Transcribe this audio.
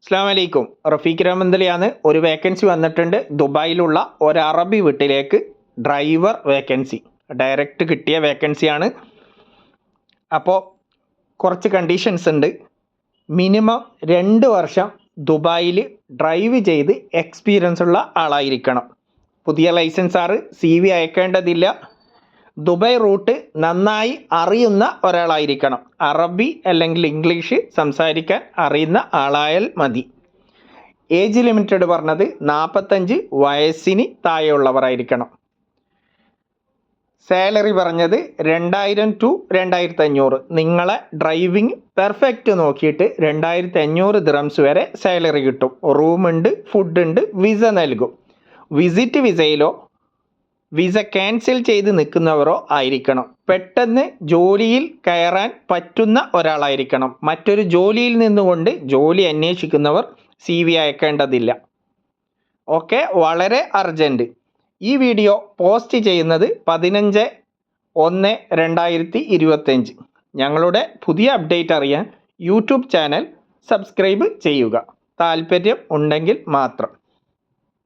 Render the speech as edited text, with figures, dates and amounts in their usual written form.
അസ്സലാമു അലൈക്കും. റഫീഖ് റഹ്മന്തലിയാണ്. ഒരു വേക്കൻസി വന്നിട്ടുണ്ട്. ദുബായിലുള്ള ഒരു അറബി വീട്ടിലേക്ക് ഡ്രൈവർ വേക്കൻസി ഡയറക്റ്റ് കിട്ടിയ വേക്കൻസിയാണ്. അപ്പോൾ കുറച്ച് കണ്ടീഷൻസ് ഉണ്ട്. മിനിമം 2 വർഷം ദുബായിൽ ഡ്രൈവ് ചെയ്ത് എക്സ്പീരിയൻസ് ഉള്ള ആളായിരിക്കണം. പുതിയ ലൈസൻസാറ് CV അയക്കേണ്ടതില്ല. ദുബായ് റൂട്ട് നന്നായി അറിയുന്ന ഒരാളായിരിക്കണം. അറബി അല്ലെങ്കിൽ ഇംഗ്ലീഷ് സംസാരിക്കാൻ അറിയുന്ന ആളായാൽ മതി. ഏജ് ലിമിറ്റഡ് പറഞ്ഞത് 45 വയസ്സിന് താഴെയുള്ളവരായിരിക്കണം. സാലറി പറഞ്ഞത് 2000 to 2500. നിങ്ങളെ ഡ്രൈവിംഗ് പെർഫെക്റ്റ് നോക്കിയിട്ട് 2500 ദിറംസ് വരെ സാലറി കിട്ടും. റൂമുണ്ട്, ഫുഡുണ്ട്, വിസ നൽകും. വിസിറ്റ് വിസയിലോ വിസ ക്യാൻസൽ ചെയ്ത് നിൽക്കുന്നവരോ ആയിരിക്കണം. പെട്ടെന്ന് ജോലിയിൽ കയറാൻ പറ്റുന്ന ഒരാളായിരിക്കണം. മറ്റൊരു ജോലിയിൽ നിന്നുകൊണ്ട് ജോലി അന്വേഷിക്കുന്നവർ CV അയക്കേണ്ടതില്ല. ഓക്കെ, വളരെ അർജൻറ്റ്. ഈ വീഡിയോ പോസ്റ്റ് ചെയ്യുന്നത് 15/1/2025. ഞങ്ങളുടെ പുതിയ അപ്ഡേറ്റ് അറിയാൻ യൂട്യൂബ് ചാനൽ സബ്സ്ക്രൈബ് ചെയ്യുക. താല്പര്യം ഉണ്ടെങ്കിൽ മാത്രം.